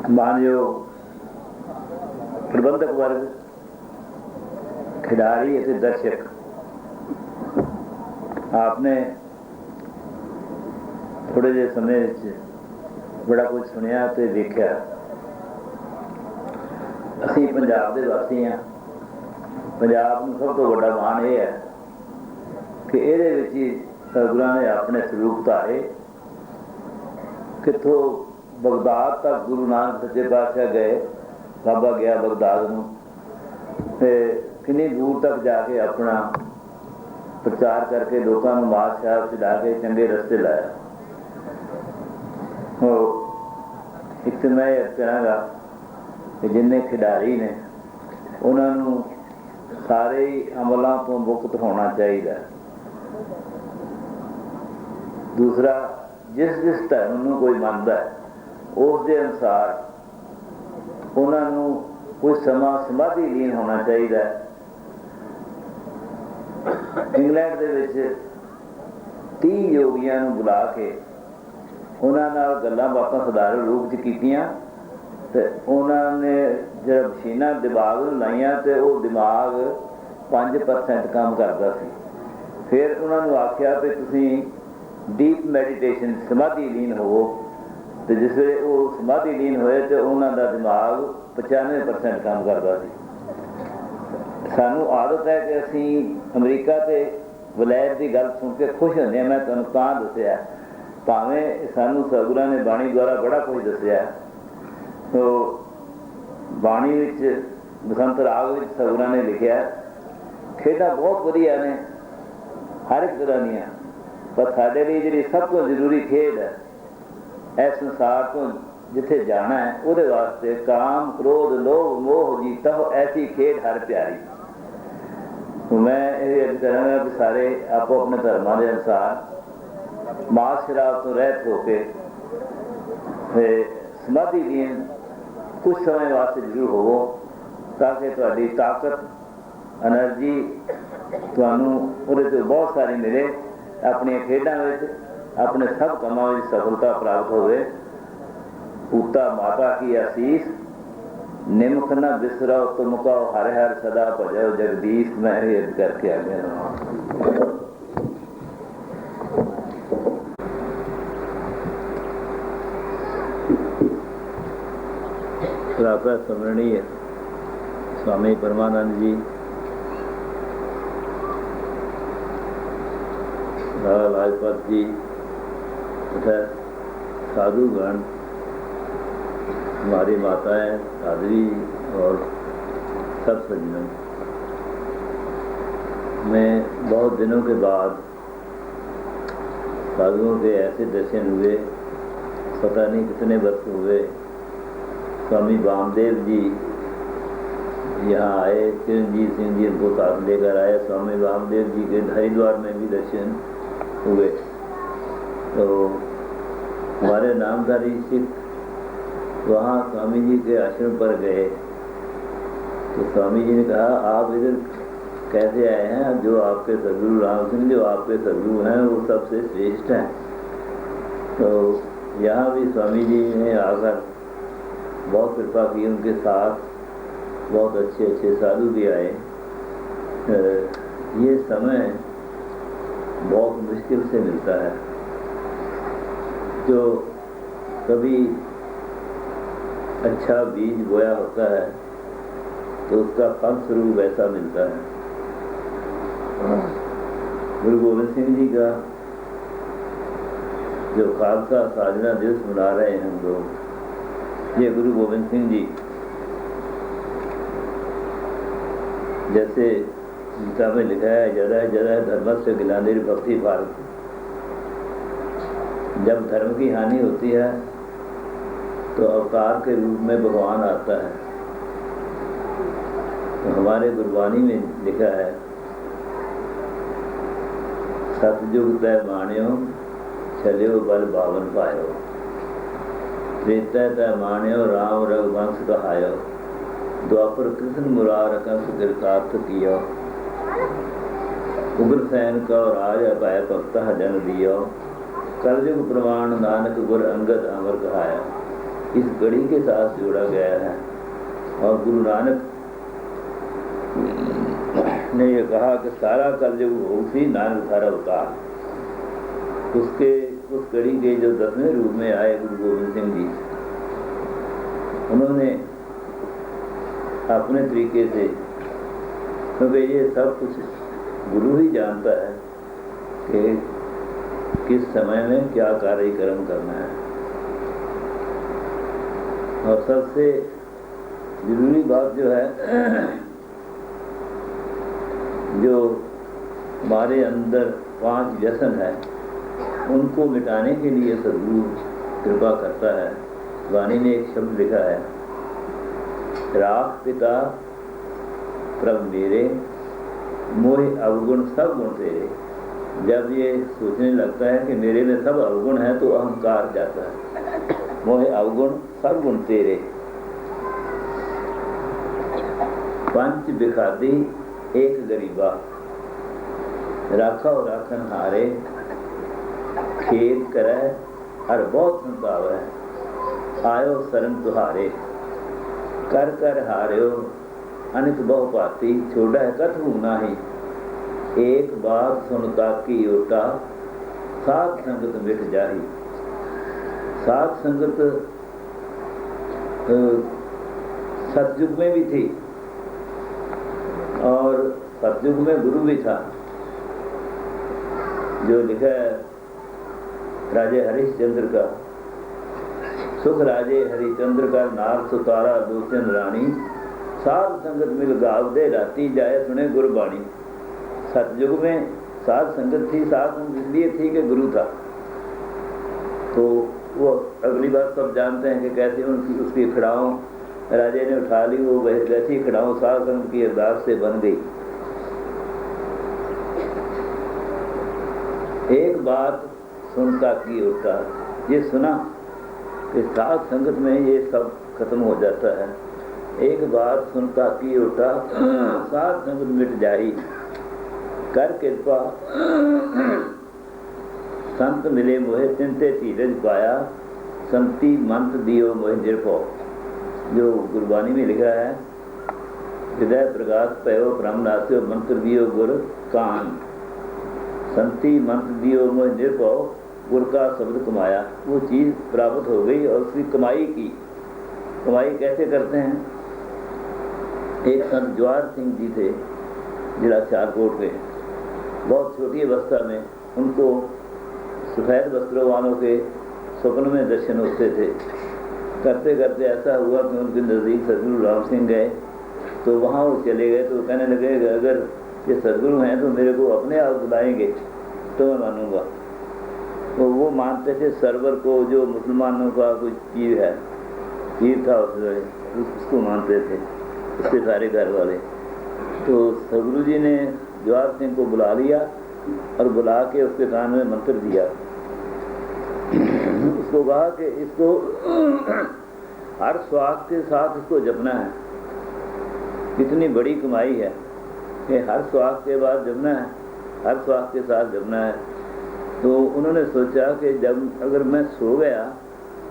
मानयोग प्रबंधक वर्ग, खिडारी और दर्शक, आपने थोड़े जे समय बड़ा कुछ सुनिया तो देखा। असीं पंजाब दे वासी हाँ। पंजाब नूं सब तो बड़ा माण यह है कि इहदे विच ही सतगुरां ने अपने सलूक धारे। कित्थों बगदाद तक गुरु नानक सच्चे पातशाह गए, बाबा गया बगदाद नूं, ते कितनी दूर तक जाके अपना प्रचार करके लोगों को मात शहाब छड़ा के चंगे रस्ते लाया। एक तो मैं कहना कि जिन्ने खिडारी ने उन्होंने सारे ही अमलों तो मुक्त होना चाहिए। दूसरा, जिस जिस धर्म नूं कोई मानता है उस दे अनुसार उन्होंने कुछ समा समाधि लीन होना चाहिए। इंग्लैंड दे विच 30 योगियां नूं बुला के उन्हां नाल गल्लां बातां सधारण रूप च कीतियां ते उन्होंने जो मशीनां दिमाग नूं लाइयां ते वो दिमाग 5% काम करता सी। फिर उन्होंने आख्या कि तुसीं डीप मैडिटेशन समाधि लीन होवो, तो जिस वे वो समाधि लीन होए तो उन्होंने दिमाग 95% काम करता सी। सानू आदत है कि असीं अमरीका ते वलैत की गल सुन के खुश होंदे। मैं तुहानूं तां दस्सिया, भावें सानू सतगुरां ने बाणी द्वारा बड़ा कुछ दस्सिया। तो बाणी विच बसंत राग विच सतगुरां ने लिखिया, खेडां बहुत वधिया ने हर एक तरह दियां, पर साडे लई जिहड़ी सब तो जरूरी खेड है इस संसार तो जिथे जाना है उहदे वास्ते काम क्रोध लोभ मोह जीता हो ऐसी खेड हर प्यारी। तो मैं ये अर्ज करांगा कि सारे आपो अपने धर्मां दे अनुसार मास शराब तो रहत होके समाधि लीन कुछ समय वास्ते जरूर होवो, ताकि तुहाडी ताकत एनर्जी तुहानूं उहदे ते बहुत सारी मिले। अपनी खेडां विच अपने सब कामां विच सफलता प्राप्त होवे। पूता माता की आसीस निमख न बिसरो तुम कहो हर हर सदा भजो जगदीश। मैं अर्ज करके आ गया। प्राप्त स्मरणीय स्वामी परमानंद जी, लाला लाजपत जी तथा साधुगण, हमारी माताएं साध्वी और सब सज्जनों, मैं बहुत दिनों के बाद साधुओं के ऐसे दर्शन हुए, पता नहीं कितने वर्ष हुए। स्वामी वामदेव जी यहाँ आए, चिरंजीव सिंह जी उनको साथ लेकर आए। स्वामी वामदेव जी के हरिद्वार में भी दर्शन हुए। तो हमारे नामधारी सिख वहाँ स्वामी जी के आश्रम पर गए तो स्वामी जी ने कहा, आप इधर कैसे आए हैं? जो आपके सदगुरु राम सिंह जो आपके सदगुरु हैं वो सबसे श्रेष्ठ हैं। तो यहाँ भी स्वामी जी ने आकर बहुत कृपा की, उनके साथ बहुत अच्छे अच्छे साधु भी आए। ये समय बहुत मुश्किल से मिलता है। जो कभी अच्छा बीज बोया होता है तो उसका फल स्वरूप ऐसा मिलता है। गुरु गोविंद सिंह जी का जो खालसा साधना दिवस मना रहे हैं हम लोग, ये गुरु गोविंद सिंह जी जैसे गीता में लिखा है, जगह जगह धर्म से गिलानेर भक्ति भारत। जब धर्म की हानि होती है तो अवतार के रूप में भगवान आता है। तो हमारे गुरबानी में लिखा है, सतयुग तय माण्यो चलियो बल बावन पायो, त्रेता तय माण्यो राम रघुवंश कहायो, द्वापर कृष्ण मुरार का सुकृतार्थ कियो, उग्रसेन का राज अपाय भक्त जन दियो, कलयुग प्रमाण नानक गुर अंगद अमर कहाया। इस घड़ी के साथ जोड़ा गया है। और गुरु नानक ने यह कहा कि सारा कलयुग भोग थी नानक थारा अवतार। उसके उस घड़ी के जो 10वें रूप में आए गुरु गोविंद सिंह जी, उन्होंने अपने तरीके से, क्योंकि ये सब कुछ गुरु ही जानता है कि किस समय में क्या कार्यक्रम करना है। और सबसे जरूरी बात जो है, जो हमारे अंदर 5 व्यसन है उनको मिटाने के लिए सद्गुरु कृपा करता है। वाणी ने एक शब्द लिखा है, राख पिता प्रभ मेरे, मोहे अवगुण सब गुण तेरे। जब ये सोचने लगता है कि मेरे में सब अवगुण है तो अहंकार जाता है। मोहे अवगुण सब गुण तेरे, पंच बिखादी एक गरीबा, राखा और राखन हारे, खेद करे और बहुत संतावे, आयो शरण तुहारे, कर कर हार्यो अनित बहु पाती, छोड़ा है कथू नाही, एक बात सुनता की ओटा, साध संगत मिट जाही। साध संगत सतयुग में भी थी और सतयुग में गुरु भी था। जो लिखा है राजे हरिश्चंद्र का, सुख राजे हरिचंद्र का नार सुतारा लोचन रानी, साध संगत मिल गाव दे राती, जाए सुने गुरबाणी। सतयुग में साध संगत थी, साध संगत इसलिए थी कि गुरु था। तो वो अगली बात सब जानते हैं कि कैसे उनकी उसकी खड़ाओं राजे ने उठा ली, वो वैसी खड़ाओं साध संगत की अरदास से बन गई। एक बात सुनता की उठा, ये सुना कि साध संगत में ये सब खत्म हो जाता है। एक बात सुनता की उठा, साध संगत मिट जाही, कर कृपा संत मिले मोहे, चिंते धीरज पाया, संति मंत्र दियो मोहे निर्भो। जो गुरबानी में लिखा है, हृदय प्रकाश पयो ब्रह्म नास्यो, मंत्र दियो गुर कान, संति मंत्र दियो मोहे निर्भो, गुर का शब्द कमाया। वो चीज़ प्राप्त हो गई और उसकी कमाई की। कमाई कैसे करते हैं? एक संत जवाहर सिंह जी थे जिला सियालकोट के, बहुत छोटी अवस्था में उनको सफ़ेद वस्त्रों वालों के स्वप्न में दर्शन होते थे। करते करते ऐसा हुआ कि उनके नज़दीक सदगुरु राम सिंह गए, तो वहाँ वो चले गए। तो कहने लगे अगर ये सदगुरु हैं तो मेरे को अपने आप बुलाएंगे तो मैं मानूंगा। तो वो मानते थे सरवर को, जो मुसलमानों का कोई पीर है, पीर था उसको मानते थे, उसके सारे घर वाले। तो सदगुरु जी ने जवाहर सिंह को बुला लिया और बुला के उसके कान में मंत्र दिया। उसको कहा कि इसको हर श्वास के साथ इसको जपना है। कितनी बड़ी कमाई है कि हर श्वास के बाद जपना है, हर श्वास के साथ जपना है। तो उन्होंने सोचा कि जब अगर मैं सो गया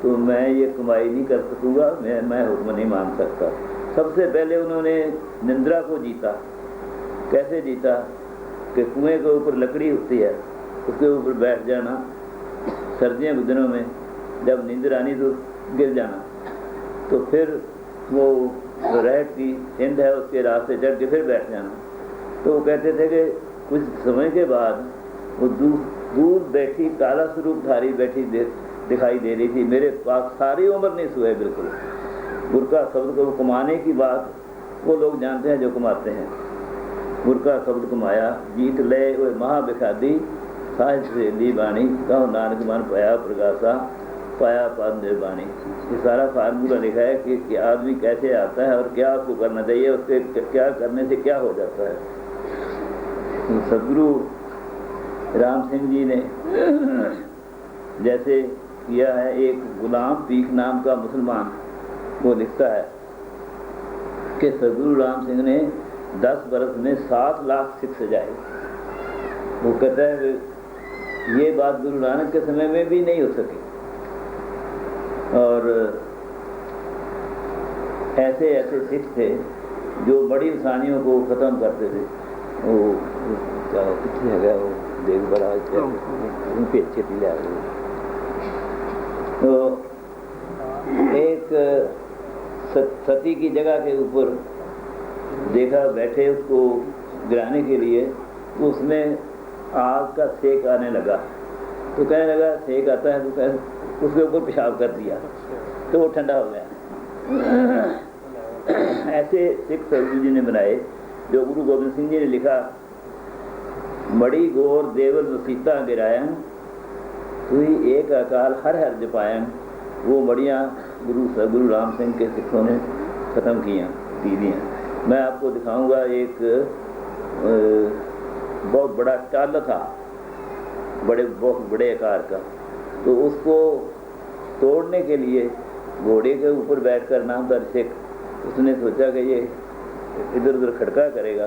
तो मैं ये कमाई नहीं कर सकूँगा, मैं हुक्म नहीं मान सकता। सबसे पहले उन्होंने निंद्रा को जीता। कैसे जीता? कि कुएं के ऊपर लकड़ी होती है, उसके ऊपर बैठ जाना, सर्दियों के दिनों में जब नींद आनी तो गिर जाना, तो फिर वो रहट की हिंद है उसके रास्ते चढ़ के फिर बैठ जाना। तो वो कहते थे कि कुछ समय के बाद वो दूर बैठी काला स्वरूपधारी बैठी दिखाई दे रही थी मेरे पास। सारी उम्र नहीं सोए बिल्कुल। गुर का शब्द को कमाने की बात वो लोग जानते हैं जो कमाते हैं। गुर का शब्द कमाया, जीत ले वो महाबिखादी, साहिब से ली बाणी, कहो नानक मन पाया प्रकाशा, पाया पाद निर्वाणी। ये सारा फार्मूला लिखा है कि आदमी कैसे आता है और क्या आपको करना चाहिए, उसके क्या करने से क्या हो जाता है। तो सदगुरु राम सिंह जी ने जैसे किया है। एक गुलाम पीक नाम का मुसलमान वो लिखता है कि सदगुरु राम सिंह ने 10 बरस में 7 लाख सिख सजाए। वो कहता है कि ये बात गुरु नानक के समय में भी नहीं हो सकी। और ऐसे ऐसे सिख थे जो बड़ी इंसानियों को ख़त्म करते थे। वो कितने है वो देख बड़ा उनके अच्छे ले आ गए। तो एक सती की जगह के ऊपर देखा बैठे उसको गिराने के लिए, तो उसमें आग का सेक आने लगा। तो कहने लगा सेक आता है, तो उसके ऊपर पेशाब कर दिया तो वो ठंडा हो गया। ऐसे सिख सदगुरु जी ने बनाए। जो गुरु गोबिंद सिंह जी ने लिखा, मड़ी गोर देवल मसीता गिरायन तू ही एक अकाल हर हर जपायन, वो मड़ियाँ गुरु राम सिंह के सिखों ने ख़त्म किया पी दियाँ। मैं आपको दिखाऊंगा एक बहुत बड़ा टल था, बहुत बड़े आकार का। तो उसको तोड़ने के लिए घोड़े के ऊपर बैठकर नामदार सिख उसने सोचा कि ये इधर उधर खड़का करेगा,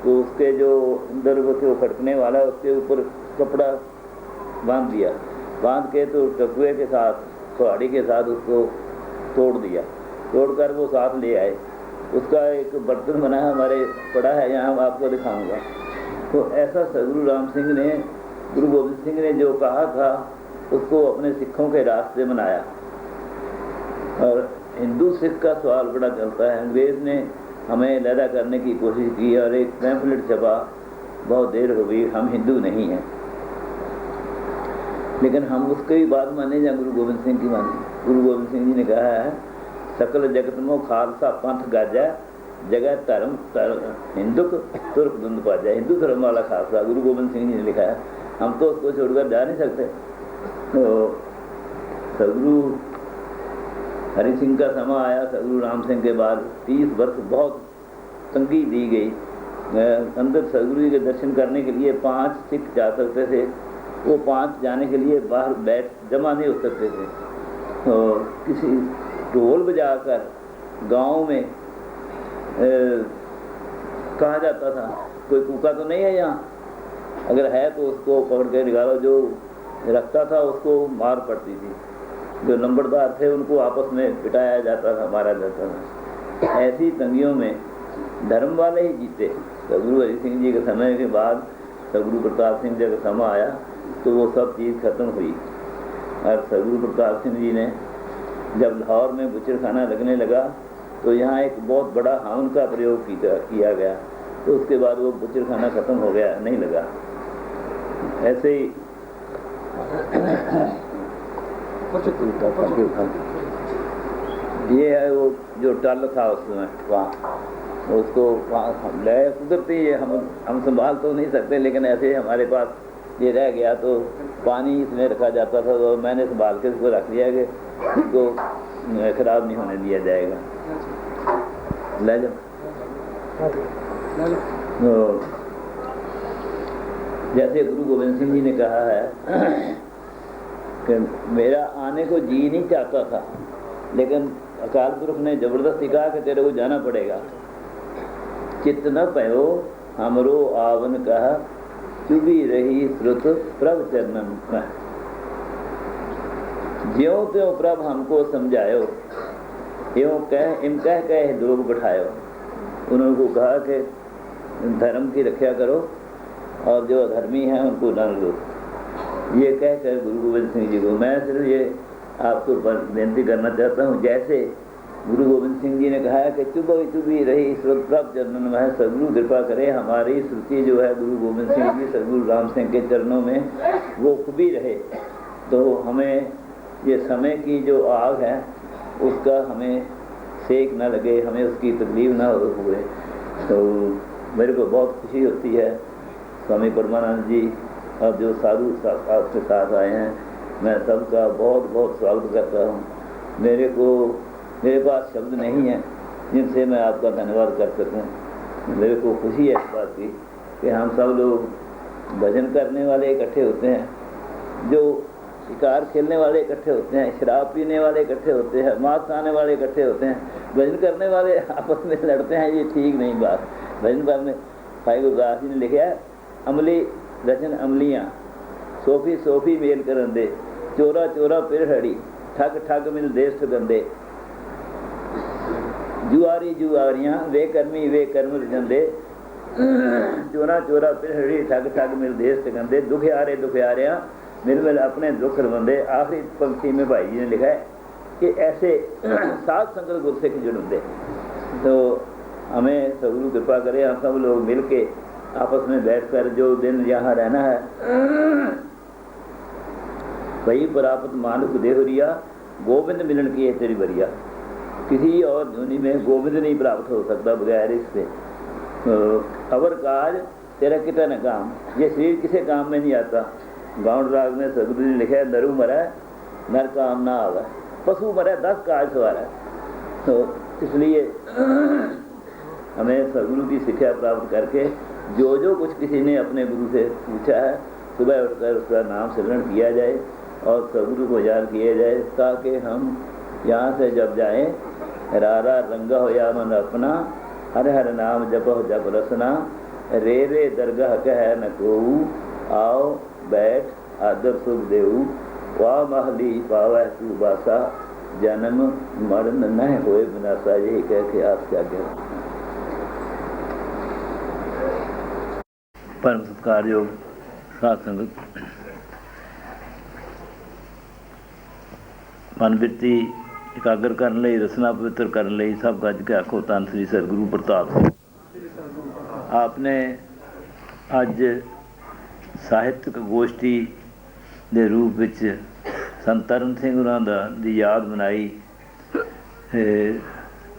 तो उसके जो अंदर वो खड़कने वाला उसके ऊपर कपड़ा बांध दिया। बांध के तो टकुए के साथ, कुहाड़ी के साथ उसको तोड़ दिया। तोड़कर वो साथ ले आए। उसका एक बर्तन बना है, हमारे पड़ा है यहाँ, आपको दिखाऊंगा। तो ऐसा सदगुरु राम सिंह ने, गुरु गोबिंद सिंह ने जो कहा था उसको अपने सिखों के रास्ते बनाया। और हिंदू सिख का सवाल बड़ा चलता है। अंग्रेज़ ने हमें लहदा करने की कोशिश की और एक पैम्फलेट छपा, बहुत देर हो गई, हम हिंदू नहीं हैं। लेकिन हम उसकी भी बात माने या गुरु गोबिंद सिंह की माने। गुरु गोबिंद सिंह जी ने कहा है, सकल जगत मो खालसा पंथ गाजा, जगह धर्म हिंदुक तुर्क दुंद पाजा। हिंदू धर्म वाला खालसा गुरु गोबिंद सिंह जी ने लिखा है। हम तो उसको छोड़कर जा नहीं सकते। तो सदगुरु हरि सिंह का समा आया। सदगुरु राम सिंह के बाद 30 वर्ष बहुत तंगी दी गई। अंदर सदगुरु जी के दर्शन करने के लिए 5 सिख जा सकते थे। वो 5 जाने के लिए बाहर बैठ जमा नहीं हो सकते थे। तो किसी ढोल बजाकर गांव में कहा जाता था, कोई कूका तो नहीं है यहाँ, अगर है तो उसको पकड़ के निकालो। जो रखता था उसको मार पड़ती थी। जो नंबरदार थे उनको आपस में पिटाया जाता था, मारा जाता था। ऐसी तंगियों में धर्म वाले ही जीते। सदगुरु हरि सिंह जी के समय के बाद सदगुरु प्रताप सिंह जी का समय आया तो वो सब चीज़ खत्म हुई। और सदगुरु प्रताप सिंह जी ने जब लाहौर में बुचड़खाना लगने लगा तो यहाँ एक बहुत बड़ा हवन का प्रयोग किया गया। तो उसके बाद वो बुचड़खाना खत्म हो गया, नहीं लगा। ऐसे ही ये है वो जो टल था उसमें, वहाँ उसको लय कुदरती है, हम संभाल तो नहीं सकते, लेकिन ऐसे हमारे पास ये रह गया तो पानी इसमें रखा जाता था। तो मैंने संभाल के इसको रख दिया कि इसको खराब नहीं होने दिया जाएगा। ले जाओ। तो जैसे गुरु गोबिंद सिंह जी ने कहा है कि मेरा आने को जी नहीं चाहता था, लेकिन अकाल पुरख ने जबरदस्ती कहा कि तेरे को जाना पड़ेगा। चित्त न पयो हमरो आवन कहा, चुभी रही श्रुत प्रभ चरणन में। ज्यों त्यों प्रभ हमको समझायो, यों कह लोग बैठायो। उन्होंने कहा कि धर्म की रक्षा करो और जो अधर्मी हैं उनको दंड दो। ये कह कर गुरु गोबिंद सिंह जी को मैं सिर्फ ये आपको बेनती करना चाहता हूँ, जैसे गुरु गोबिंद सिंह जी ने कहा है कि चुभी रही ईश्वर प्रभ चरणन में। सदगुरु कृपा करे हमारी श्रुति जो है गुरु गोबिंद सिंह जी सदगुरु राम सिंह के चरणों में वो खुबी रहे। तो हमें ये समय की जो आग है उसका हमें सेक न लगे, हमें उसकी तकलीफ ना हुए। तो मेरे को बहुत खुशी होती है। स्वामी परमानंद जी और जो साधु आपके साथ आए हैं, मैं सबका बहुत बहुत स्वागत करता हूँ। मेरे पास शब्द नहीं है जिनसे मैं आपका धन्यवाद कर सकूं। मेरे को खुशी है इस बात की कि हम सब लोग भजन करने वाले इकट्ठे होते हैं, जो शिकार खेलने वाले इकट्ठे होते हैं, शराब पीने वाले इकट्ठे होते हैं, मांस खाने वाले इकट्ठे होते हैं, भजन करने वाले आपस में लड़ते हैं। ये ठीक नहीं बात। भजन करने भाई गुरदास जी ने लिखा है, अमली रचन अमलियाँ सोफी सोफी मेल करन दे, चोरा चोरा पिर हड़ी, ठग ठग मिल देश गंदे। जुआरी जुआरियां वे कर्मी वे कर्म रजंदे, चोरा चोरा पिछड़ी ठग ठग मिल देश टकंदे, दुखियारे दुखियारियां मिल मिल अपने दुख रवंदे। आखिरी पंक्ति में भाई जी ने लिखा है कि ऐसे साध संगत गुरसिख जुड़ते। तो हमें सदगुरु कृपा करे, हम सब लोग मिल के आपस में बैठकर जो दिन यहाँ रहना है, वही प्राप्त मानुक देहरिया, गोविंद मिलन की है तेरी बरिया। किसी और धुनी में गोविंद नहीं प्राप्त हो सकता बगैर इससे। अवर काज तेरा कितना न काम, ये शरीर किसी काम में नहीं आता। गाउंड राग में सदगुरु ने लिखा है, नरु मरै नर काम ना आवा, पशु मरै 10 काज सवारा। तो इसलिए हमें सदगुरु की शिक्षा प्राप्त करके जो जो कुछ किसी ने अपने गुरु से पूछा है, सुबह उठकर उसका नाम स्मरण किया जाए और सदगुरु को याद किया जाए, ताकि हम यहाँ से जब जाएं, रारा रंगा हो या मन अपना, हर हर नाम जपो जप रसना, रे रे दरगाह कह न कोऊ, आओ बैठ आदर सुख देऊ, वाह महली पावै तू बासा, जन्म मरण न होए विनाशा। यही कह के आप क्या कह। परम सत्कारयोग साध संगत, मन बिरती ਇਕਾਗਰ ਕਰਨ ਲਈ, ਰਸਨਾ ਪਵਿੱਤਰ ਕਰਨ ਲਈ ਸਭ ਗੱਜ ਕੇ ਆਖੋ ਧੰਨ ਸ੍ਰੀ ਸਤਿਗੁਰੂ ਪ੍ਰਤਾਪ ਸਿੰਘ। ਆਪਨੇ ਅੱਜ ਸਾਹਿਤਕ ਗੋਸ਼ਟੀ ਦੇ ਰੂਪ ਵਿੱਚ ਸੰਤ ਤਰਨ ਸਿੰਘ ਹੋਰਾਂ ਦੀ ਯਾਦ ਮਨਾਈ।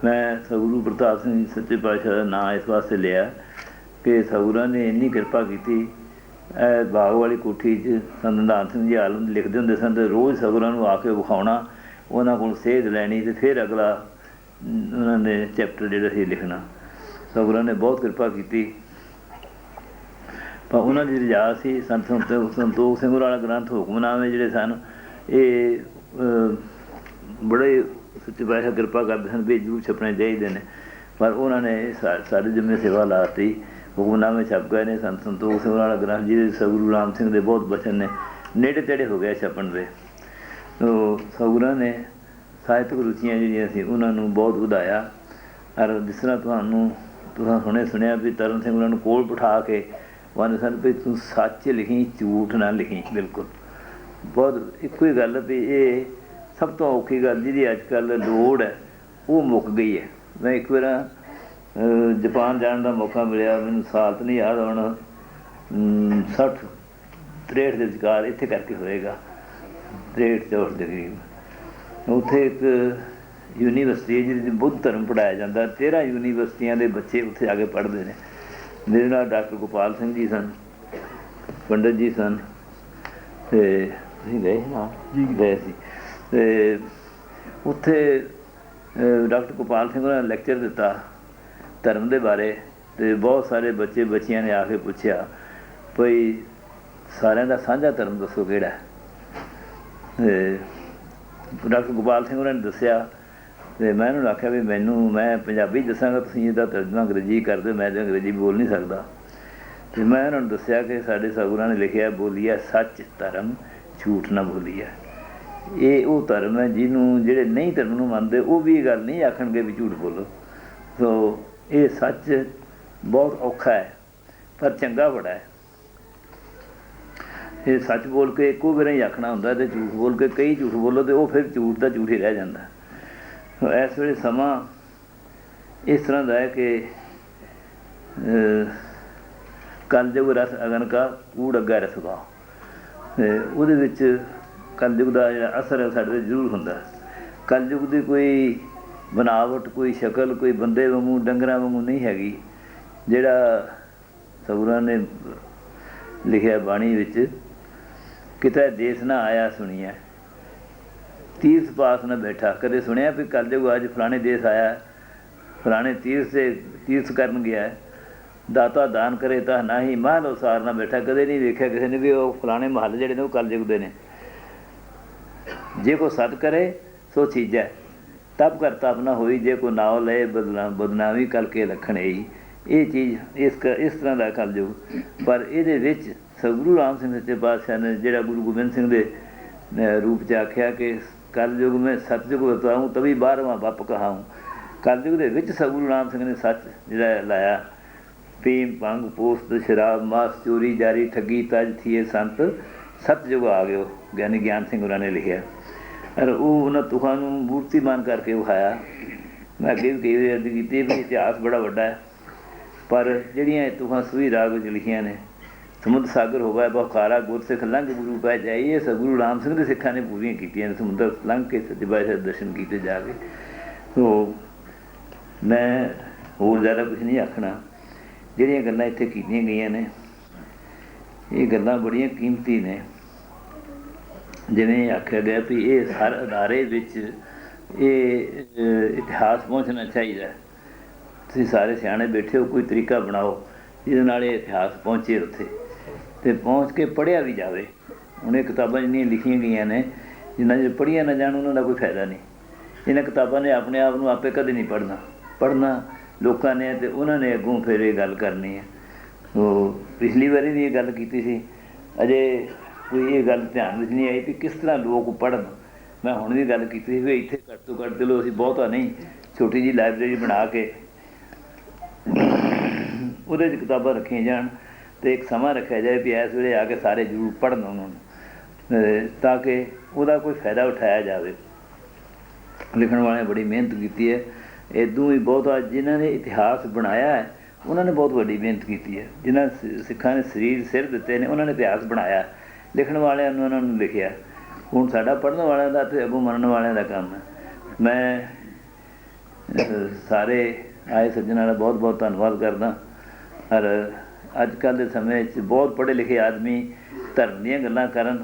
ਮੈਂ ਸਤਿਗੁਰੂ ਪ੍ਰਤਾਪ ਸਿੰਘ ਸੱਚੇ ਪਾਤਸ਼ਾਹ ਦਾ ਨਾਂ ਇਸ ਵਾਸਤੇ ਲਿਆ ਕਿ ਸਤਿਗੁਰਾਂ ਨੇ ਇੰਨੀ ਕਿਰਪਾ ਕੀਤੀ। ਬਾਗ ਵਾਲੀ ਕੋਠੀ 'ਚ ਸੰਤ ਨਿਧਾਨ ਸਿੰਘ ਜੀ ਆਲਮ ਲਿਖਦੇ ਹੁੰਦੇ ਸਨ ਅਤੇ ਰੋਜ਼ ਸਤਿਗੁਰਾਂ ਨੂੰ ਆ ਕੇ ਵਿਖਾਉਣਾ, ਉਹਨਾਂ ਕੋਲ ਸੇਧ ਲੈਣੀ ਅਤੇ ਫਿਰ ਅਗਲਾ ਉਹਨਾਂ ਨੇ ਚੈਪਟਰ ਜਿਹੜਾ ਸੀ ਲਿਖਣਾ। ਸਤਿਗੁਰਾਂ ਨੇ ਬਹੁਤ ਕਿਰਪਾ ਕੀਤੀ। ਪਰ ਉਹਨਾਂ ਦੀ ਰਜਾ ਸੀ। ਸੰਤੋਖ ਸਿੰਘ ਵਾਲਾ ਗ੍ਰੰਥ ਹੁਕਮਨਾਮੇ ਜਿਹੜੇ ਸਨ, ਇਹ ਬੜੇ ਸੱਚੇ ਪਾਤਸ਼ਾਹ ਕਿਰਪਾ ਕਰਦੇ ਸਨ ਵੀ ਜ਼ਰੂਰ ਛਪਣੇ ਚਾਹੀਦੇ ਨੇ, ਪਰ ਉਹਨਾਂ ਨੇ ਸਾਡੇ ਜਿੰਮੇ ਸੇਵਾ ਲਾਤੀ। ਹੁਕਮਨਾਮੇ ਛਪ ਗਏ ਨੇ। ਸੰਤੋਖ ਸਿੰਘ ਵਾਲਾ ਗ੍ਰੰਥ ਜਿਹਦੇ ਸਤਿਗੁਰੂ ਰਾਮ ਸਿੰਘ ਦੇ ਬਹੁਤ ਬਚਨ ਨੇ, ਨੇੜੇ ਤੇੜੇ ਹੋ ਗਏ ਛਪਣ ਦੇ। ਸਤਿਗੁਰਾਂ ਨੇ ਸਾਹਿਤਕ ਰੁਚੀਆਂ ਜਿਹੜੀਆਂ ਸੀ ਉਹਨਾਂ ਨੂੰ ਬਹੁਤ ਵਧਾਇਆ। ਔਰ ਜਿਸ ਤਰ੍ਹਾਂ ਤੁਸੀਂ ਹੁਣੇ ਸੁਣਿਆ ਵੀ ਤਰਨ ਸਿੰਘ ਉਹਨਾਂ ਨੂੰ ਕੋਲ ਬਿਠਾ ਕੇ ਕਹਿੰਦੇ ਸਨ ਵੀ ਤੂੰ ਸੱਚ ਲਿਖੀ, ਝੂਠ ਨਾ ਲਿਖੀ। ਬਿਲਕੁਲ ਬਹੁਤ ਇੱਕੋ ਹੀ ਗੱਲ ਵੀ ਇਹ ਸਭ ਤੋਂ ਔਖੀ ਗੱਲ ਜਿਹਦੀ ਅੱਜ ਕੱਲ੍ਹ ਲੋੜ ਹੈ ਉਹ ਮੁੱਕ ਗਈ ਹੈ। ਮੈਂ ਇੱਕ ਵਾਰ ਜਾਪਾਨ ਜਾਣ ਦਾ ਮੌਕਾ ਮਿਲਿਆ, ਮੈਨੂੰ ਸਾਲ ਤਾਂ ਨਹੀਂ ਯਾਦ ਹੁਣ 60-63 ਦੇ ਵਿਚਕਾਰ ਇੱਥੇ ਕਰਕੇ ਹੋਏਗਾ, 63-64 ਦੇ ਕਰੀਬ। ਉੱਥੇ ਇੱਕ ਯੂਨੀਵਰਸਿਟੀ ਹੈ ਜਿਹਦੇ ਬੁੱਧ ਧਰਮ ਪੜ੍ਹਾਇਆ ਜਾਂਦਾ। 13 ਯੂਨੀਵਰਸਿਟੀਆਂ ਦੇ ਬੱਚੇ ਉੱਥੇ ਜਾ ਕੇ ਪੜ੍ਹਦੇ ਨੇ। ਮੇਰੇ ਨਾਲ ਡਾਕਟਰ ਗੋਪਾਲ ਸਿੰਘ ਜੀ ਸਨ, ਪੰਡਿਤ ਜੀ ਸਨ, ਅਤੇ ਤੁਸੀਂ ਗਏ ਨਾਲ ਜੀ? ਗਏ ਸੀ। ਅਤੇ ਉੱਥੇ ਡਾਕਟਰ ਗੋਪਾਲ ਸਿੰਘ ਉਹਨਾਂ ਨੇ ਲੈਕਚਰ ਦਿੱਤਾ ਧਰਮ ਦੇ ਬਾਰੇ, ਅਤੇ ਬਹੁਤ ਸਾਰੇ ਬੱਚੇ ਬੱਚੀਆਂ ਨੇ ਆ ਕੇ ਪੁੱਛਿਆ ਭਈ ਸਾਰਿਆਂ ਦਾ ਸਾਂਝਾ ਧਰਮ ਦੱਸੋ ਕਿਹੜਾ। ਡਾਕਟਰ ਗੋਪਾਲ ਸਿੰਘ ਉਹਨਾਂ ਨੇ ਦੱਸਿਆ ਅਤੇ ਮੈਂ ਉਹਨਾਂ ਨੂੰ ਆਖਿਆ ਵੀ ਮੈਂ ਪੰਜਾਬੀ ਦੱਸਾਂਗਾ, ਤੁਸੀਂ ਇਹਦਾ ਤਰਜਮਾ ਅੰਗਰੇਜ਼ੀ ਕਰ ਦਿਓ, ਮੈਂ ਤਾਂ ਅੰਗਰੇਜ਼ੀ ਬੋਲ ਨਹੀਂ ਸਕਦਾ। ਅਤੇ ਮੈਂ ਉਹਨਾਂ ਨੂੰ ਦੱਸਿਆ ਕਿ ਸਾਡੇ ਸਤਿਗੁਰਾਂ ਨੇ ਲਿਖਿਆ, ਬੋਲੀਆ ਸੱਚ ਧਰਮ ਝੂਠ ਨਾ ਬੋਲੀਆ। ਇਹ ਉਹ ਧਰਮ ਹੈ ਜਿਹਨੂੰ ਜਿਹੜੇ ਨਹੀਂ ਧਰਮ ਨੂੰ ਮੰਨਦੇ ਉਹ ਵੀ ਇਹ ਗੱਲ ਨਹੀਂ ਆਖਣਗੇ ਵੀ ਝੂਠ ਬੋਲੋ। ਸੋ ਇਹ ਸੱਚ ਬਹੁਤ ਔਖਾ ਹੈ ਪਰ ਚੰਗਾ ਬੜਾ ਹੈ। ਇਹ ਸੱਚ ਬੋਲ ਕੇ ਇੱਕੋ ਵਾਰ ਹੀ ਆਖਣਾ ਹੁੰਦਾ ਅਤੇ ਝੂਠ ਬੋਲ ਕੇ ਕਈ ਝੂਠ ਬੋਲੋ ਅਤੇ ਉਹ ਫਿਰ ਝੂਠ ਦਾ ਝੂਠ ਹੀ ਰਹਿ ਜਾਂਦਾ। ਇਸ ਵੇਲੇ ਸਮਾਂ ਇਸ ਤਰ੍ਹਾਂ ਦਾ ਹੈ ਕਿ ਕਲਯੁਗ ਰਸ ਅਗਨ ਕਾ ਕੂੜ ਅੱਗਾ ਰਸਗਾ। ਉਹਦੇ ਵਿੱਚ ਕਲਯੁਗ ਦਾ ਜਿਹੜਾ ਅਸਰ ਹੈ ਸਾਡੇ 'ਤੇ ਜ਼ਰੂਰ ਹੁੰਦਾ। ਕਲਯੁਗ ਦੀ ਕੋਈ ਬਨਾਵਟ, ਕੋਈ ਸ਼ਕਲ, ਕੋਈ ਬੰਦੇ ਵਾਂਗੂ ਡੰਗਰਾਂ ਵਾਂਗੂ ਨਹੀਂ ਹੈਗੀ। ਜਿਹੜਾ ਸਤਿਗੁਰਾਂ ਨੇ ਲਿਖਿਆ ਬਾਣੀ ਵਿੱਚ, ਕਿਤੇ ਦੇਸ ਨਾ ਆਇਆ ਸੁਣੀਆ, ਤੀਰਥ ਪਾਸ ਨਾ ਬੈਠਾ। ਕਦੇ ਸੁਣਿਆ ਵੀ ਕਲਯੁਗ ਅੱਜ ਫਲਾਣੇ ਦੇਸ਼ ਆਇਆ, ਫਲਾਣੇ ਤੀਰਥ ਕਰਨ ਗਿਆ, ਦਾਤਾ ਦਾਨ ਕਰੇ ਤਾਂ ਨਾ ਹੀ ਮਹਿਲ ਉਸਾਰ ਨਾ ਬੈਠਾ। ਕਦੇ ਨਹੀਂ ਵੇਖਿਆ ਕਿਸੇ ਨੇ ਵੀ ਉਹ ਫਲਾਣੇ ਮਹੱਲ ਜਿਹੜੇ ਨੇ ਉਹ ਕਲਯੁਗ ਦੇ ਨੇ। ਜੇ ਕੋ ਸਤ ਕਰੇ ਸੋ ਚੀਜੈ, ਤਬ ਕਰ ਤਪ ਨਾ ਹੋਈ, ਜੇ ਕੋ ਨਾਉ ਲਏ ਬਦਨਾਮੀ ਕਰਕੇ ਲੱਖਣ ਇਹੀ। ਇਹ ਚੀਜ਼ ਇਸ ਤਰ੍ਹਾਂ ਦਾ ਕਲਯੁਗ। ਪਰ ਇਹਦੇ ਵਿੱਚ ਸਤਿਗੁਰੂ ਰਾਮ ਸਿੰਘ ਸੱਚੇ ਪਾਤਸ਼ਾਹ ਨੇ ਜਿਹੜਾ ਗੁਰੂ ਗੋਬਿੰਦ ਸਿੰਘ ਦੇ ਰੂਪ 'ਚ ਆਖਿਆ ਕਿ ਕਲਯੁਗ ਮੈਂ ਸਤਯੁਗ ਬਤਾਊਂ ਤभी 12ਵਾਂ ਬੱਪ ਕਹਾਊਂ। ਕਲਯੁਗ ਦੇ ਵਿੱਚ ਸਤਿਗੁਰੂ ਰਾਮ ਸਿੰਘ ਨੇ ਸੱਚ ਜਿਹੜਾ ਲਾਇਆ, ਪੀਮ ਭੰਗ ਪੋਸਤ ਸ਼ਰਾਬ ਮਾਸ ਚੋਰੀ ਜਾਰੀ ਠੱਗੀ ਤਜ ਥੀਏ ਸੰਤ ਸਤਿਯੁਗ ਆ ਗਿਓ, ਗਿਆਨੀ ਗਿਆਨ ਸਿੰਘ ਹੋਰਾਂ ਨੇ ਲਿਖਿਆ। ਔਰ ਉਹ ਉਹਨਾਂ ਤੁਕਾਂ ਨੂੰ ਮੂਰਤੀਮਾਨ ਕਰਕੇ ਵਿਖਾਇਆ। ਮੈਂ ਅੱਗੇ ਵੀ ਕਈ ਵਾਰ ਕੀਤੀ ਵੀ ਇਤਿਹਾਸ ਬੜਾ ਵੱਡਾ ਹੈ, ਪਰ ਜਿਹੜੀਆਂ ਇਹ ਤੁਕਾਂ ਸੂਹੀ ਰਾਗ ਵਿੱਚ ਲਿਖੀਆਂ ਨੇ, ਸਮੁੰਦਰ ਸਾਗਰ ਹੋਵੇ ਬਖਾਰਾ ਗੁਰਸਿੱਖ ਲੰਘ ਗੁਰੂ ਪੈ ਜਾਈ, ਇਹ ਸਤਿਗੁਰੂ ਰਾਮ ਸਿੰਘ ਦੇ ਸਿੱਖਾਂ ਨੇ ਪੂਰੀਆਂ ਕੀਤੀਆਂ ਨੇ। ਸਮੁੰਦਰ ਲੰਘ ਕੇ ਸੱਚੇ ਪਾਤਸ਼ਾਹ ਦੇ ਦਰਸ਼ਨ ਕੀਤੇ ਜਾ ਕੇ। ਸੋ ਮੈਂ ਹੋਰ ਜ਼ਿਆਦਾ ਕੁਛ ਨਹੀਂ ਆਖਣਾ। ਜਿਹੜੀਆਂ ਗੱਲਾਂ ਇੱਥੇ ਕੀਤੀਆਂ ਗਈਆਂ ਨੇ, ਇਹ ਗੱਲਾਂ ਬੜੀਆਂ ਕੀਮਤੀ ਨੇ। ਜਿਵੇਂ ਆਖਿਆ ਗਿਆ ਵੀ ਇਹ ਹਰ ਅਦਾਰੇ ਵਿੱਚ ਇਹ ਇਤਿਹਾਸ ਪਹੁੰਚਣਾ ਚਾਹੀਦਾ। ਤੁਸੀਂ ਸਾਰੇ ਸਿਆਣੇ ਬੈਠੇ ਹੋ, ਕੋਈ ਤਰੀਕਾ ਬਣਾਓ ਜਿਹਦੇ ਨਾਲ ਇਹ ਇਤਿਹਾਸ ਪਹੁੰਚੇ ਉੱਥੇ, ਅਤੇ ਪਹੁੰਚ ਕੇ ਪੜ੍ਹਿਆ ਵੀ ਜਾਵੇ। ਹੁਣ ਇਹ ਕਿਤਾਬਾਂ ਜਿੰਨੀਆਂ ਲਿਖੀਆਂ ਗਈਆਂ ਨੇ, ਜਿੰਨਾ ਚਿਰ ਪੜ੍ਹੀਆਂ ਨਾ ਜਾਣ ਉਹਨਾਂ ਦਾ ਕੋਈ ਫਾਇਦਾ ਨਹੀਂ। ਇਹਨਾਂ ਕਿਤਾਬਾਂ ਨੇ ਆਪਣੇ ਆਪ ਨੂੰ ਆਪੇ ਕਦੇ ਨਹੀਂ ਪੜ੍ਹਨਾ ਲੋਕਾਂ ਨੇ, ਅਤੇ ਉਹਨਾਂ ਨੇ ਅੱਗੋਂ ਫਿਰ ਇਹ ਗੱਲ ਕਰਨੀ ਹੈ। ਉਹ ਪਿਛਲੀ ਵਾਰੀ ਵੀ ਇਹ ਗੱਲ ਕੀਤੀ ਸੀ, ਅਜੇ ਕੋਈ ਇਹ ਗੱਲ ਧਿਆਨ ਵਿੱਚ ਨਹੀਂ ਆਈ ਵੀ ਕਿਸ ਤਰ੍ਹਾਂ ਲੋਕ ਪੜ੍ਹਨ। ਮੈਂ ਹੁਣ ਵੀ ਗੱਲ ਕੀਤੀ ਸੀ ਵੀ ਇੱਥੇ ਘੱਟ ਤੋਂ ਘੱਟ ਚਲੋ ਅਸੀਂ ਬਹੁਤਾ ਨਹੀਂ, ਛੋਟੀ ਜਿਹੀ ਲਾਇਬ੍ਰੇਰੀ ਬਣਾ ਕੇ ਉਹਦੇ 'ਚ ਕਿਤਾਬਾਂ ਰੱਖੀਆਂ ਜਾਣ, ਅਤੇ ਇੱਕ ਸਮਾਂ ਰੱਖਿਆ ਜਾਏ ਵੀ ਇਸ ਵੇਲੇ ਆ ਕੇ ਸਾਰੇ ਜ਼ਰੂਰ ਪੜ੍ਹਨ ਉਹਨਾਂ ਨੂੰ, ਤਾਂ ਕਿ ਉਹਦਾ ਕੋਈ ਫਾਇਦਾ ਉਠਾਇਆ ਜਾਵੇ। ਲਿਖਣ ਵਾਲਿਆਂ ਬੜੀ ਮਿਹਨਤ ਕੀਤੀ ਹੈ। ਇੱਦੋਂ ਹੀ ਬਹੁਤਾ ਜਿਨ੍ਹਾਂ ਨੇ ਇਤਿਹਾਸ ਬਣਾਇਆ ਹੈ, ਉਹਨਾਂ ਨੇ ਬਹੁਤ ਵੱਡੀ ਮਿਹਨਤ ਕੀਤੀ ਹੈ। ਜਿਨ੍ਹਾਂ ਸਿੱਖਾਂ ਨੇ ਸਰੀਰ ਸਿਰ ਦਿੱਤੇ ਨੇ, ਉਹਨਾਂ ਨੇ ਇਤਿਹਾਸ ਬਣਾਇਆ। ਲਿਖਣ ਵਾਲਿਆਂ ਨੂੰ ਉਹਨਾਂ ਨੂੰ ਲਿਖਿਆ। ਹੁਣ ਸਾਡਾ ਪੜ੍ਹਨ ਵਾਲਿਆਂ ਦਾ ਅਤੇ ਅੱਗੋਂ ਮੰਨਣ ਵਾਲਿਆਂ ਦਾ ਕੰਮ ਹੈ। ਮੈਂ ਸਾਰੇ ਆਏ ਸੱਜਣਾਂ ਦਾ ਬਹੁਤ ਬਹੁਤ ਧੰਨਵਾਦ ਕਰਦਾ। ਔਰ ਅੱਜ ਕੱਲ੍ਹ ਦੇ ਸਮੇਂ 'ਚ ਬਹੁਤ ਪੜ੍ਹੇ ਲਿਖੇ ਆਦਮੀ ਧਰਮ ਦੀਆਂ ਗੱਲਾਂ ਕਰਨ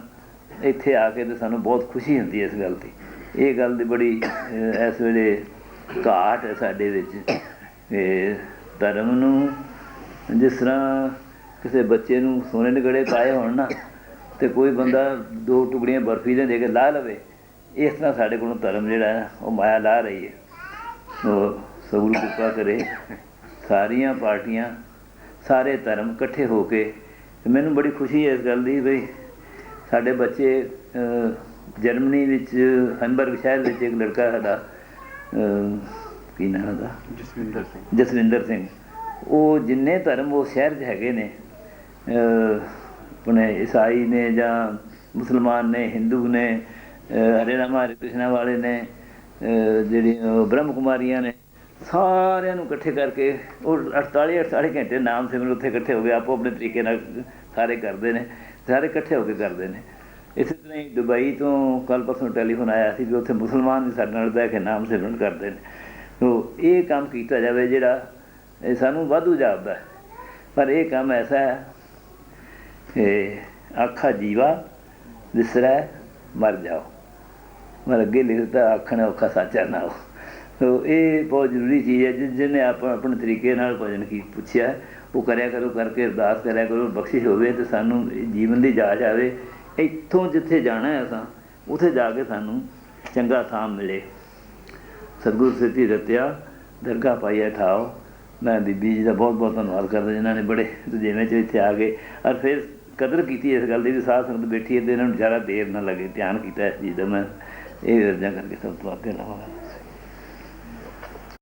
ਇੱਥੇ ਆ ਕੇ, ਅਤੇ ਸਾਨੂੰ ਬਹੁਤ ਖੁਸ਼ੀ ਹੁੰਦੀ ਹੈ ਇਸ ਗੱਲ ਦੀ। ਇਹ ਗੱਲ ਦੀ ਬੜੀ ਇਸ ਵੇਲੇ ਘਾਟ ਹੈ ਸਾਡੇ ਵਿੱਚ। ਧਰਮ ਨੂੰ ਜਿਸ ਤਰ੍ਹਾਂ ਕਿਸੇ ਬੱਚੇ ਨੂੰ ਸੋਨੇ ਦੇ ਗੜੇ ਪਾਏ ਹੋਣ ਨਾ, ਅਤੇ ਕੋਈ ਬੰਦਾ 2 ਟੁਕੜੀਆਂ ਬਰਫੀ ਦੇ ਕੇ ਲਾਹ ਲਵੇ, ਇਸ ਤਰ੍ਹਾਂ ਸਾਡੇ ਕੋਲੋਂ ਧਰਮ ਜਿਹੜਾ ਹੈ ਉਹ ਮਾਇਆ ਲਾਹ ਰਹੀ ਹੈ। ਉਹ ਸਤਿਗੁਰੂ ਕਿਰਪਾ ਕਰੇ, ਸਾਰੀਆਂ ਪਾਰਟੀਆਂ ਸਾਰੇ ਧਰਮ ਇਕੱਠੇ ਹੋ ਕੇ। ਮੈਨੂੰ ਬੜੀ ਖੁਸ਼ੀ ਹੈ ਇਸ ਗੱਲ ਦੀ ਵੀ ਸਾਡੇ ਬੱਚੇ ਜਰਮਨੀ ਵਿੱਚ ਹੈਮਬਰਗ ਸ਼ਹਿਰ ਵਿੱਚ ਇੱਕ ਲੜਕਾ ਸਾਡਾ, ਕੀ ਨਾਮ ਉਹਦਾ, ਜਸਵਿੰਦਰ ਸਿੰਘ। ਉਹ ਜਿੰਨੇ ਧਰਮ ਉਹ ਸ਼ਹਿਰ 'ਚ ਹੈਗੇ ਨੇ, ਆਪਣੇ ਈਸਾਈ ਨੇ ਜਾਂ ਮੁਸਲਮਾਨ ਨੇ, ਹਿੰਦੂ ਨੇ, ਹਰੇ ਰਾਮਾ ਹਰੇ ਕ੍ਰਿਸ਼ਨਾ ਵਾਲੇ ਨੇ, ਜਿਹੜੀ ਬ੍ਰਹਮ ਕੁਮਾਰੀਆਂ ਨੇ, ਸਾਰਿਆਂ ਨੂੰ ਇਕੱਠੇ ਕਰਕੇ ਉਹ 48 ਘੰਟੇ ਨਾਮ ਸਿਮਰਨ ਉੱਥੇ ਇਕੱਠੇ ਹੋ ਗਏ। ਆਪੋ ਆਪਣੇ ਤਰੀਕੇ ਨਾਲ ਸਾਰੇ ਕਰਦੇ ਨੇ, ਸਾਰੇ ਇਕੱਠੇ ਹੋ ਕੇ ਕਰਦੇ ਨੇ। ਇਸੇ ਤਰ੍ਹਾਂ ਹੀ ਦੁਬਈ ਤੋਂ ਕੱਲ੍ਹ ਪਰਸੋਂ ਟੈਲੀਫੋਨ ਆਇਆ ਸੀ ਵੀ ਉੱਥੇ ਮੁਸਲਮਾਨ ਵੀ ਸਾਡੇ ਨਾਲ ਬਹਿ ਕੇ ਨਾਮ ਸਿਮਰਨ ਕਰਦੇ ਨੇ। ਸੋ ਇਹ ਕੰਮ ਕੀਤਾ ਜਾਵੇ ਜਿਹੜਾ ਇਹ ਸਾਨੂੰ ਵਾਧੂ ਜਾਪਦਾ। ਪਰ ਇਹ ਕੰਮ ਐਸਾ ਹੈ ਕਿ ਆਖਾ ਜੀਵਾ ਵਿਸਰੈ ਮਰ ਜਾਓ, ਪਰ ਅੱਗੇ ਲਿਖਦਾ ਆਖਣ ਔਖਾ ਸਾਚਾ ਨਾ ਹੋ। ਸੋ ਇਹ ਬਹੁਤ ਜ਼ਰੂਰੀ ਚੀਜ਼ ਹੈ। ਜਿਹਨੇ ਆਪਣੇ ਤਰੀਕੇ ਨਾਲ ਭਜਨ ਕੀ ਪੁੱਛਿਆ ਉਹ ਕਰਿਆ ਕਰੋ, ਕਰਕੇ ਅਰਦਾਸ ਕਰਿਆ ਕਰੋ, ਬਖਸ਼ਿਸ਼ ਹੋਵੇ ਅਤੇ ਸਾਨੂੰ ਜੀਵਨ ਦੀ ਜਾਚ ਆਵੇ। ਇੱਥੋਂ ਜਿੱਥੇ ਜਾਣਾ ਹੈ ਅਸਾਂ, ਉੱਥੇ ਜਾ ਕੇ ਸਾਨੂੰ ਚੰਗਾ ਥਾਂ ਮਿਲੇ। ਸਤਿਗੁਰੂ ਸਿੱਧੀ ਰਤਿਆ ਦਰਗਾਹ ਪਾਈਆ ਠਾਓ। ਮੈਂ ਬੀਬੀ ਜੀ ਦਾ ਬਹੁਤ ਬਹੁਤ ਧੰਨਵਾਦ ਕਰਦਾ ਜਿਨ੍ਹਾਂ ਨੇ ਬੜੇ ਰੁਝੇਵੇਂ 'ਚ ਇੱਥੇ ਆ ਗਏ ਔਰ ਫਿਰ ਕਦਰ ਕੀਤੀ ਇਸ ਗੱਲ ਦੀ ਵੀ ਸਾਧ ਸੰਗਤ ਬੈਠੀ ਹੈ ਅਤੇ ਇਹਨਾਂ ਨੂੰ ਜ਼ਿਆਦਾ ਦੇਰ ਨਾ ਲੱਗੇ, ਧਿਆਨ ਕੀਤਾ ਇਸ ਚੀਜ਼ ਦਾ। ਮੈਂ ਇਹ ਅਰਜ਼ਾਂ ਕਰਕੇ ਸਭ ਤੋਂ ਅੱਗੇ ਲਵਾਂਗਾ।